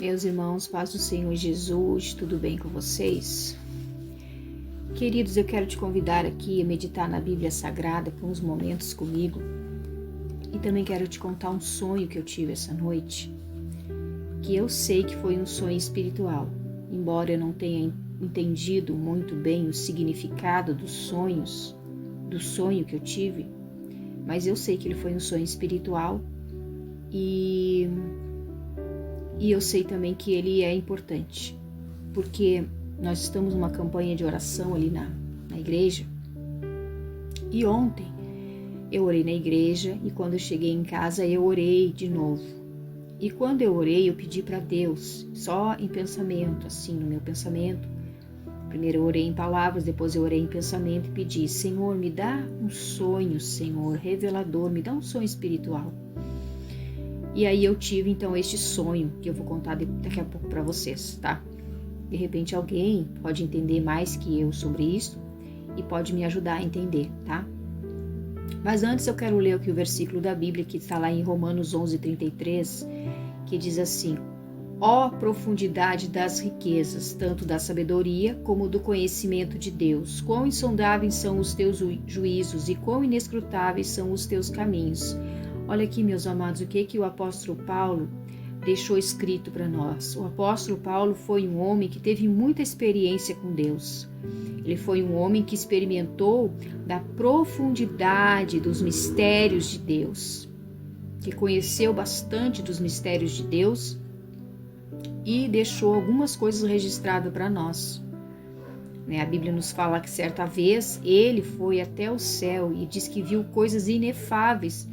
Meus irmãos, paz do Senhor Jesus, tudo bem com vocês? Queridos, eu quero te convidar aqui a meditar na Bíblia Sagrada por uns momentos comigo. E também quero te contar um sonho que eu tive essa noite, que eu sei que foi um sonho espiritual. Embora eu não tenha entendido muito bem o significado do sonho que eu tive, mas eu sei que ele foi um sonho espiritual e eu sei também que ele é importante, porque nós estamos numa campanha de oração ali na igreja, e ontem eu orei na igreja e quando eu cheguei em casa eu orei de novo. E quando eu orei, eu pedi para Deus, só em pensamento, assim, no meu pensamento. Primeiro eu orei em palavras, depois eu orei em pensamento e pedi: Senhor, me dá um sonho, Senhor, revelador, me dá um sonho espiritual. E aí eu tive então este sonho, que eu vou contar daqui a pouco para vocês, tá? De repente alguém pode entender mais que eu sobre isso e pode me ajudar a entender, tá? Mas antes eu quero ler aqui o versículo da Bíblia que está lá em Romanos 11:33, que diz assim: ó profundidade das riquezas, tanto da sabedoria como do conhecimento de Deus, quão insondáveis são os teus juízos e quão inescrutáveis são os teus caminhos. Olha aqui, meus amados, o que o apóstolo Paulo deixou escrito para nós. O apóstolo Paulo foi um homem que teve muita experiência com Deus. Ele foi um homem que experimentou da profundidade dos mistérios de Deus, que conheceu bastante dos mistérios de Deus e deixou algumas coisas registradas para nós. A Bíblia nos fala que certa vez ele foi até o céu e diz que viu coisas inefáveis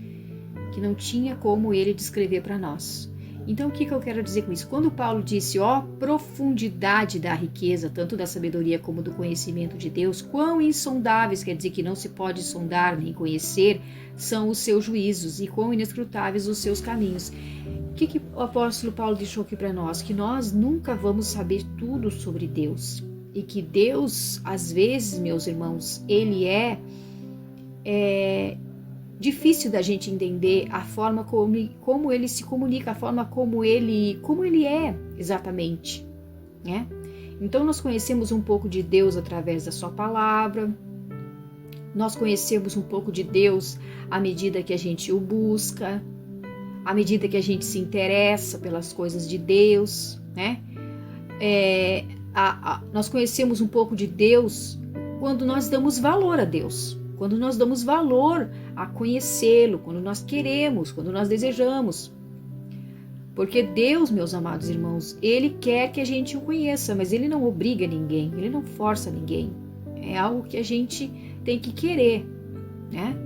que não tinha como ele descrever para nós. Então, o que eu quero dizer com isso? Quando Paulo disse, ó profundidade da riqueza, tanto da sabedoria como do conhecimento de Deus, quão insondáveis, quer dizer que não se pode sondar nem conhecer, são os seus juízos e quão inescrutáveis os seus caminhos. O que o apóstolo Paulo deixou aqui para nós? Que nós nunca vamos saber tudo sobre Deus. E que Deus, às vezes, meus irmãos, ele é difícil da gente entender a forma como ele se comunica, a forma como ele é exatamente, né? Então nós conhecemos um pouco de Deus através da sua palavra, nós conhecemos um pouco de Deus à medida que a gente o busca, à medida que a gente se interessa pelas coisas de Deus, né? Nós conhecemos um pouco de Deus quando nós damos valor a Deus. Quando nós damos valor a conhecê-lo, quando nós queremos, quando nós desejamos. Porque Deus, meus amados irmãos, Ele quer que a gente o conheça, mas Ele não obriga ninguém, Ele não força ninguém. É algo que a gente tem que querer, né?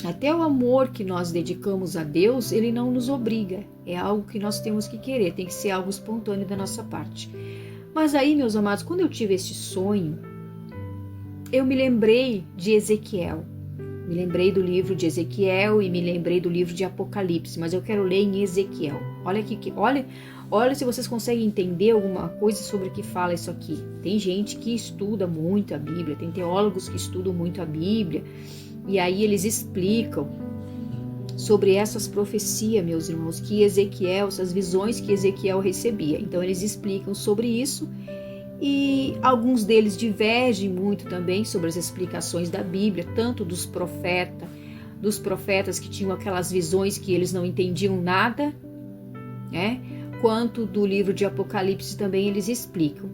Até o amor que nós dedicamos a Deus, Ele não nos obriga. É algo que nós temos que querer, tem que ser algo espontâneo da nossa parte. Mas aí, meus amados, quando eu tive esse sonho, eu me lembrei de Ezequiel. Me lembrei do livro de Ezequiel e me lembrei do livro de Apocalipse, mas eu quero ler em Ezequiel. Olha aqui, olha se vocês conseguem entender alguma coisa sobre o que fala isso aqui. Tem gente que estuda muito a Bíblia, tem teólogos que estudam muito a Bíblia, e aí eles explicam sobre essas profecias, meus irmãos, que Ezequiel, essas visões que Ezequiel recebia. Então eles explicam sobre isso. E alguns deles divergem muito também sobre as explicações da Bíblia, tanto dos profetas que tinham aquelas visões que eles não entendiam nada, né? Quanto do livro de Apocalipse também eles explicam.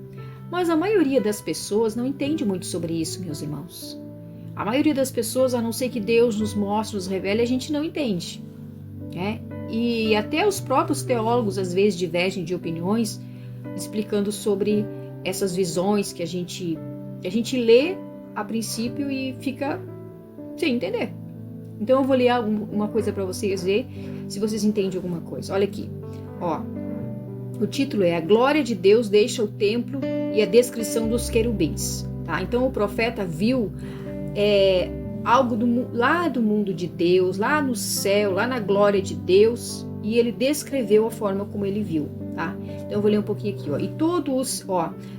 Mas a maioria das pessoas não entende muito sobre isso, meus irmãos. A maioria das pessoas, a não ser que Deus nos mostre, nos revele, a gente não entende, né? E até os próprios teólogos às vezes divergem de opiniões, explicando sobre essas visões que a gente lê a princípio e fica sem entender. Então eu vou ler uma coisa para vocês ver se vocês entendem alguma coisa. Olha aqui, ó. O título é A Glória de Deus deixa o templo e a descrição dos querubins, tá? Então o profeta viu algo lá do mundo de Deus, lá no céu, lá na glória de Deus, e ele descreveu a forma como ele viu, tá? Então eu vou ler um pouquinho aqui, ó. E todos,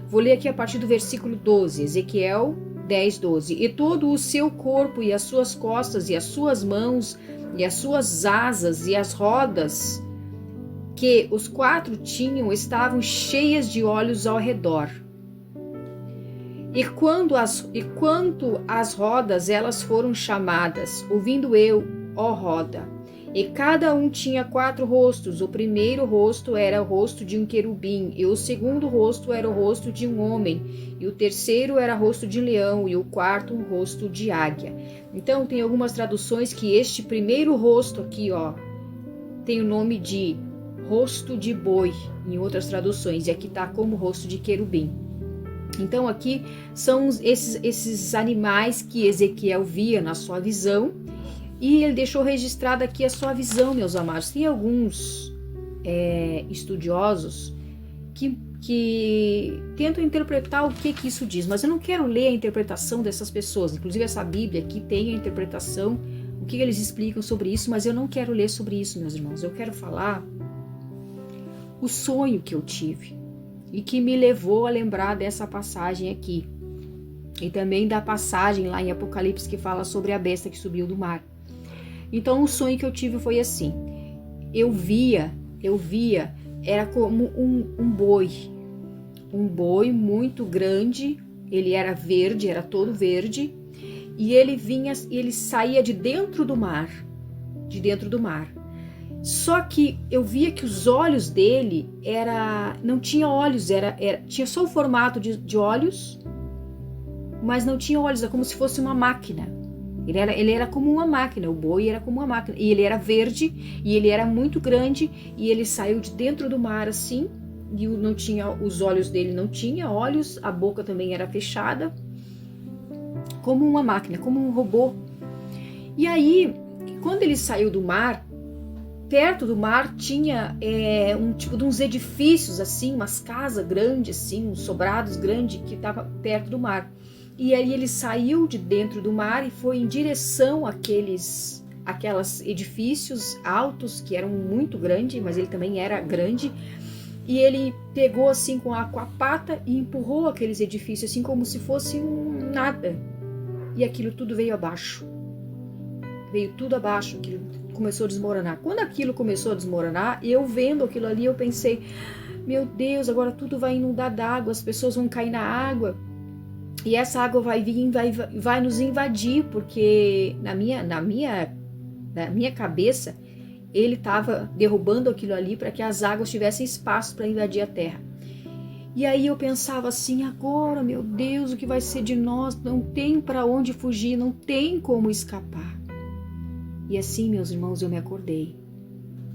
vou ler aqui a partir do versículo 12, Ezequiel 10:12. E todo o seu corpo e as suas costas e as suas mãos e as suas asas e as rodas que os 4 estavam cheias de olhos ao redor. E quanto às rodas, elas foram chamadas, ouvindo eu, ó roda. E cada um tinha 4 rostos. O primeiro rosto era o rosto de um querubim, e o segundo rosto era o rosto de um homem, e o terceiro era o rosto de leão, e o quarto um rosto de águia. Então tem algumas traduções que este primeiro rosto aqui, ó, tem o nome de rosto de boi, em outras traduções, e aqui tá como rosto de querubim. Então aqui são esses animais que Ezequiel via na sua visão, e ele deixou registrada aqui a sua visão, meus amados. Tem alguns estudiosos que tentam interpretar o que isso diz, mas eu não quero ler a interpretação dessas pessoas. Inclusive essa Bíblia aqui tem a interpretação, o que eles explicam sobre isso, mas eu não quero ler sobre isso, meus irmãos. Eu quero falar o sonho que eu tive e que me levou a lembrar dessa passagem aqui, e também da passagem lá em Apocalipse que fala sobre a besta que subiu do mar. Então o sonho que eu tive foi assim: eu via, era como um boi muito grande. Ele era verde, era todo verde, e ele saía de dentro do mar. Só que eu via que os olhos dele não tinha olhos, tinha só o formato de olhos, mas não tinha olhos, é como se fosse uma máquina. Ele era como uma máquina, o boi era como uma máquina, e ele era verde, e ele era muito grande, e ele saiu de dentro do mar assim, e não tinha, os olhos dele não tinha olhos, a boca também era fechada, como uma máquina, como um robô. E aí, quando ele saiu do mar, perto do mar tinha um tipo de uns edifícios assim, umas casas grandes assim, uns sobrados grandes que estavam perto do mar. E aí ele saiu de dentro do mar e foi em direção àqueles edifícios altos que eram muito grandes, mas ele também era grande. E ele pegou assim com a pata e empurrou aqueles edifícios assim como se fosse nada. E aquilo tudo veio abaixo. Veio tudo abaixo, aquilo começou a desmoronar. Quando aquilo começou a desmoronar, eu vendo aquilo ali, eu pensei: meu Deus, agora tudo vai inundar d'água, as pessoas vão cair na água. E essa água vai vir, vai nos invadir, porque na minha cabeça, ele estava derrubando aquilo ali para que as águas tivessem espaço para invadir a terra. E aí eu pensava assim: agora, meu Deus, o que vai ser de nós? Não tem para onde fugir, não tem como escapar. E assim, meus irmãos, eu me acordei.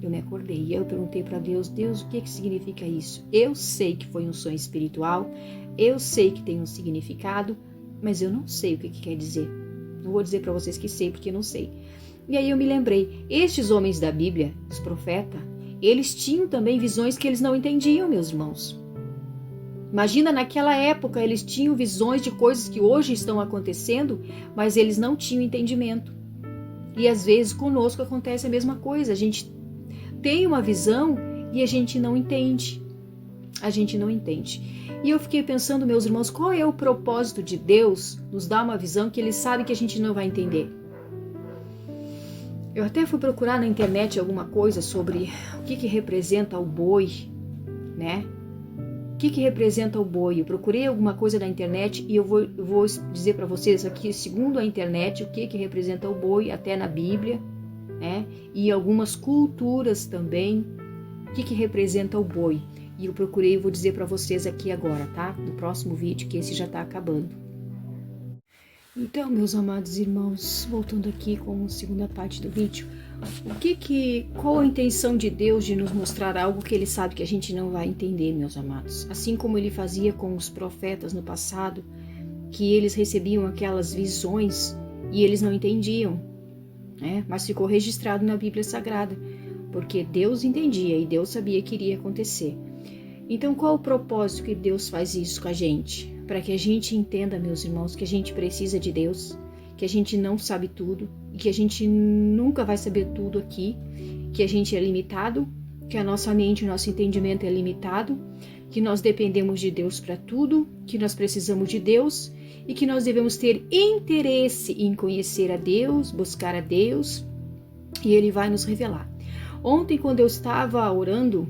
E eu perguntei para Deus: Deus, o que significa isso? Eu sei que foi um sonho espiritual, eu sei que tem um significado, mas eu não sei o que quer dizer. Não vou dizer para vocês que sei, porque não sei. E aí eu me lembrei, estes homens da Bíblia, os profetas, eles tinham também visões que eles não entendiam, meus irmãos. Imagina, naquela época eles tinham visões de coisas que hoje estão acontecendo, mas eles não tinham entendimento. E às vezes conosco acontece a mesma coisa, a gente tem uma visão e a gente não entende. E eu fiquei pensando, meus irmãos, qual é o propósito de Deus nos dar uma visão que Ele sabe que a gente não vai entender? Eu até fui procurar na internet alguma coisa sobre o que representa o boi, né? O que representa o boi? Eu procurei alguma coisa na internet e eu vou dizer para vocês aqui, segundo a internet, o que representa o boi, até na Bíblia, né? E algumas culturas também, o que representa o boi. E eu procurei e vou dizer para vocês aqui agora, tá? No próximo vídeo, que esse já está acabando. Então, meus amados irmãos, voltando aqui com a segunda parte do vídeo, qual a intenção de Deus de nos mostrar algo que Ele sabe que a gente não vai entender, meus amados? Assim como Ele fazia com os profetas no passado, que eles recebiam aquelas visões e eles não entendiam, né? Mas ficou registrado na Bíblia Sagrada, porque Deus entendia e Deus sabia que iria acontecer. Então, qual o propósito que Deus faz isso com a gente? Para que a gente entenda, meus irmãos, que a gente precisa de Deus, que a gente não sabe tudo, e que a gente nunca vai saber tudo aqui, que a gente é limitado, que a nossa mente, o nosso entendimento é limitado, que nós dependemos de Deus para tudo, que nós precisamos de Deus e que nós devemos ter interesse em conhecer a Deus, buscar a Deus, e Ele vai nos revelar. Ontem, quando eu estava orando,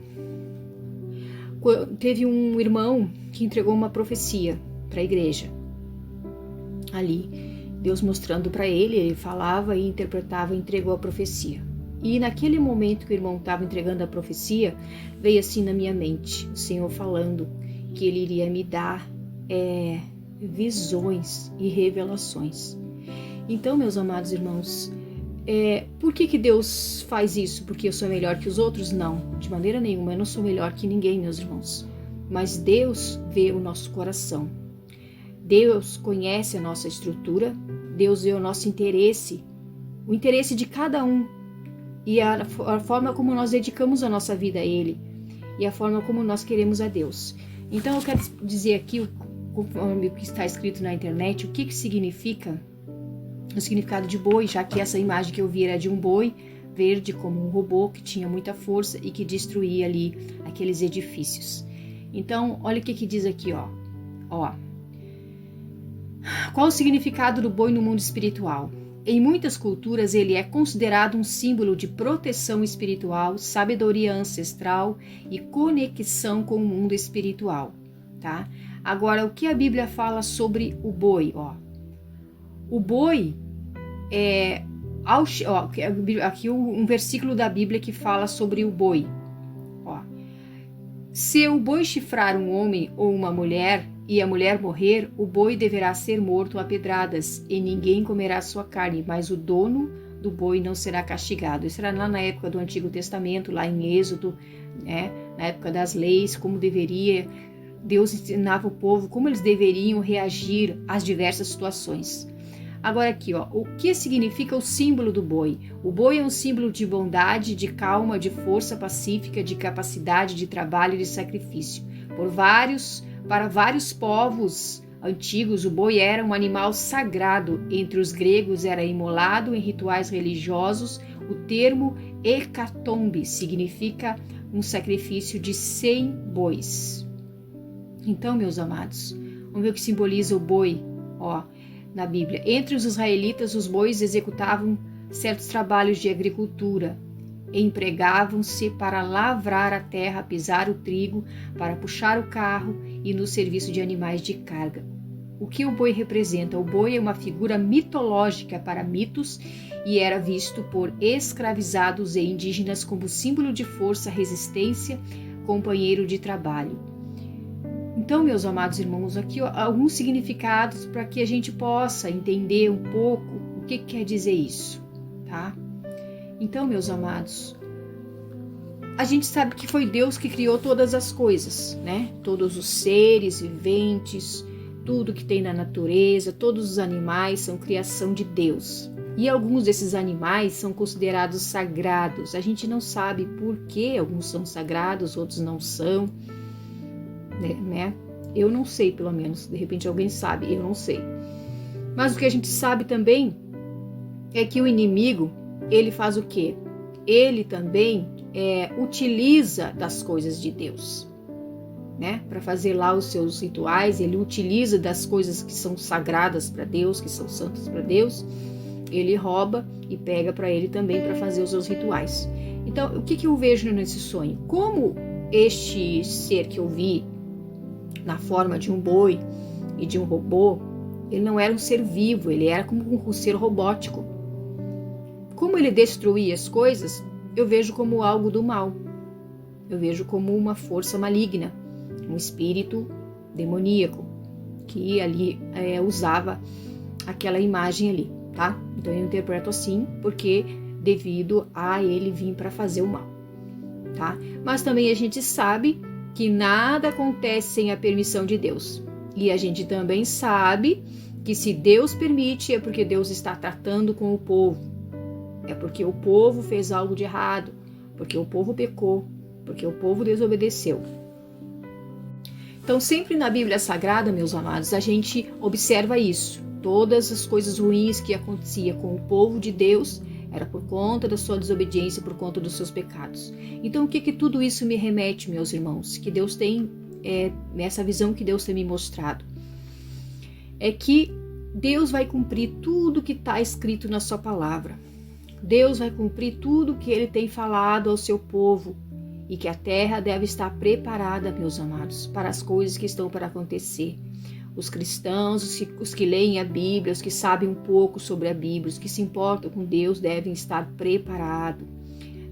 teve um irmão que entregou uma profecia para a igreja. Ali, Deus mostrando para ele falava e interpretava e entregou a profecia. E naquele momento que o irmão estava entregando a profecia, veio assim na minha mente, o Senhor falando que Ele iria me dar visões e revelações. Então, meus amados irmãos, por que Deus faz isso? Porque eu sou melhor que os outros? Não, de maneira nenhuma, eu não sou melhor que ninguém, meus irmãos. Mas Deus vê o nosso coração. Deus conhece a nossa estrutura, Deus vê o nosso interesse, o interesse de cada um, e a forma como nós dedicamos a nossa vida a Ele, e a forma como nós queremos a Deus. Então eu quero dizer aqui, conforme o que está escrito na internet, o que significa o significado de boi, já que essa imagem que eu vi era de um boi verde como um robô que tinha muita força e que destruía ali aqueles edifícios. Então, olha o que diz aqui, ó. Qual o significado do boi no mundo espiritual? Em muitas culturas, ele é considerado um símbolo de proteção espiritual, sabedoria ancestral e conexão com o mundo espiritual, tá? Agora, o que a Bíblia fala sobre o boi? O boi aqui um versículo da Bíblia que fala sobre o boi. Se o boi chifrar um homem ou uma mulher e a mulher morrer, o boi deverá ser morto a pedradas, e ninguém comerá sua carne, mas o dono do boi não será castigado. Isso era lá na época do Antigo Testamento, lá em Êxodo, né? Na época das leis, como deveria, Deus ensinava o povo como eles deveriam reagir às diversas situações. Agora aqui, o que significa o símbolo do boi? O boi é um símbolo de bondade, de calma, de força pacífica, de capacidade de trabalho e de sacrifício. Para vários povos antigos, o boi era um animal sagrado. Entre os gregos era imolado em rituais religiosos. O termo hecatombe significa um sacrifício de 100 bois. Então, meus amados, vamos ver o que simboliza o boi, na Bíblia. Entre os israelitas, os bois executavam certos trabalhos de agricultura. Empregavam-se para lavrar a terra, pisar o trigo, para puxar o carro e no serviço de animais de carga. O que o boi representa? O boi é uma figura mitológica para mitos e era visto por escravizados e indígenas como símbolo de força, resistência, companheiro de trabalho. Então, meus amados irmãos, aqui alguns significados para que a gente possa entender um pouco o que quer dizer isso, tá? Então, meus amados, a gente sabe que foi Deus que criou todas as coisas, né? Todos os seres viventes, tudo que tem na natureza, todos os animais são criação de Deus. E alguns desses animais são considerados sagrados. A gente não sabe por que alguns são sagrados, outros não são, né? Eu não sei, pelo menos. De repente alguém sabe, eu não sei. Mas o que a gente sabe também é que o inimigo, ele faz o quê? Ele também utiliza das coisas de Deus, né? Para fazer lá os seus rituais, ele utiliza das coisas que são sagradas para Deus, que são santas para Deus, ele rouba e pega para ele também para fazer os seus rituais. Então, o que eu vejo nesse sonho? Como este ser que eu vi na forma de um boi e de um robô, ele não era um ser vivo, ele era como um ser robótico. Como ele destruía as coisas, eu vejo como algo do mal. Eu vejo como uma força maligna, um espírito demoníaco, que ali usava aquela imagem ali, tá? Então eu interpreto assim, porque devido a ele vir para fazer o mal, tá? Mas também a gente sabe que nada acontece sem a permissão de Deus. E a gente também sabe que se Deus permite, é porque Deus está tratando com o povo. É porque o povo fez algo de errado, porque o povo pecou, porque o povo desobedeceu. Então, sempre na Bíblia Sagrada, meus amados, a gente observa isso. Todas as coisas ruins que aconteciam com o povo de Deus era por conta da sua desobediência, por conta dos seus pecados. Então, o que tudo isso me remete, meus irmãos? Que Deus tem, nessa visão que Deus tem me mostrado, é que Deus vai cumprir tudo que está escrito na sua palavra. Deus vai cumprir tudo o que Ele tem falado ao seu povo e que a terra deve estar preparada, meus amados, para as coisas que estão para acontecer. Os cristãos, os que leem a Bíblia, os que sabem um pouco sobre a Bíblia, os que se importam com Deus devem estar preparados.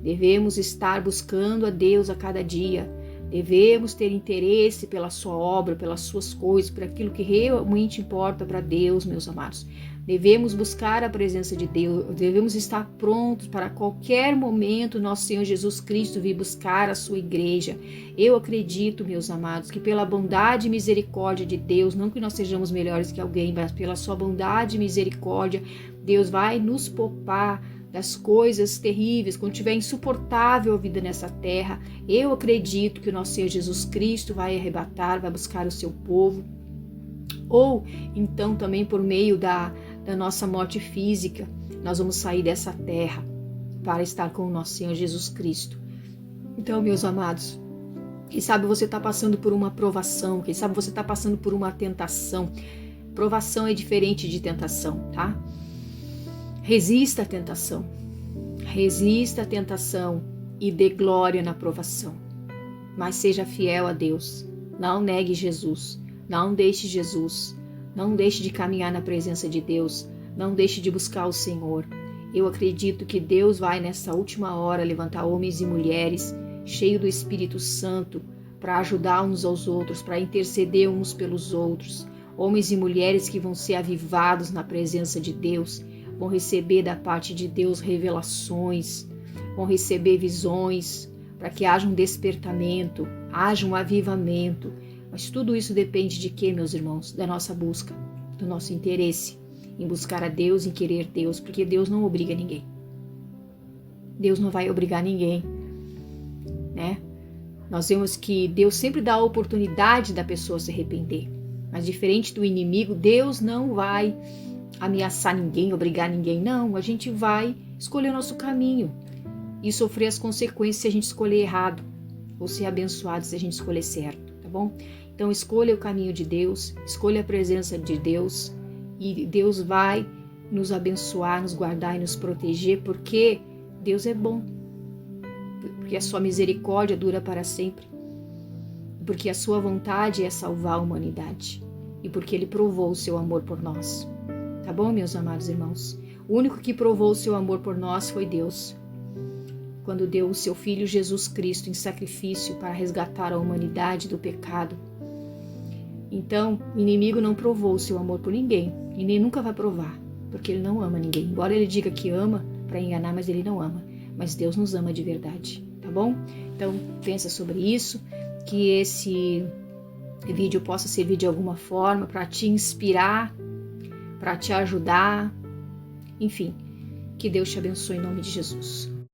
Devemos estar buscando a Deus a cada dia. Devemos ter interesse pela sua obra, pelas suas coisas, por aquilo que realmente importa para Deus, meus amados. Devemos buscar a presença de Deus, devemos estar prontos para qualquer momento nosso Senhor Jesus Cristo vir buscar a sua igreja. Eu acredito, meus amados, que pela bondade e misericórdia de Deus, não que nós sejamos melhores que alguém, mas pela sua bondade e misericórdia, Deus vai nos poupar das coisas terríveis, quando tiver insuportável a vida nessa terra. Eu acredito que o nosso Senhor Jesus Cristo vai arrebatar, vai buscar o seu povo, ou então também por meio da nossa morte física, nós vamos sair dessa terra para estar com o nosso Senhor Jesus Cristo. Então, meus amados, quem sabe você está passando por uma provação, quem sabe você está passando por uma tentação. Provação é diferente de tentação, tá? Resista à tentação e dê glória na provação. Mas seja fiel a Deus, não negue Jesus, não deixe Jesus, não deixe de caminhar na presença de Deus, não deixe de buscar o Senhor. Eu acredito que Deus vai nessa última hora levantar homens e mulheres cheios do Espírito Santo para ajudar uns aos outros, para interceder uns pelos outros. Homens e mulheres que vão ser avivados na presença de Deus, vão receber da parte de Deus revelações, vão receber visões, para que haja um despertamento, haja um avivamento. Mas tudo isso depende de quê, meus irmãos? Da nossa busca, do nosso interesse em buscar a Deus, em querer Deus, porque Deus não obriga ninguém. Deus não vai obrigar ninguém, né? Nós vemos que Deus sempre dá a oportunidade da pessoa se arrepender, mas diferente do inimigo, Deus não vai ameaçar ninguém, obrigar ninguém, não. A gente vai escolher o nosso caminho e sofrer as consequências se a gente escolher errado, ou ser abençoado se a gente escolher certo, tá bom? Então escolha o caminho de Deus, escolha a presença de Deus, e Deus vai nos abençoar, nos guardar e nos proteger, porque Deus é bom, porque a sua misericórdia dura para sempre, porque a sua vontade é salvar a humanidade, e porque Ele provou o seu amor por nós. Tá bom, meus amados irmãos? O único que provou o seu amor por nós foi Deus, quando deu o seu Filho Jesus Cristo em sacrifício para resgatar a humanidade do pecado. Então, o inimigo não provou o seu amor por ninguém, e nem nunca vai provar, porque ele não ama ninguém. Embora ele diga que ama para enganar, mas ele não ama. Mas Deus nos ama de verdade, tá bom? Então, pensa sobre isso, que esse vídeo possa servir de alguma forma para te inspirar, para te ajudar, enfim, que Deus te abençoe em nome de Jesus.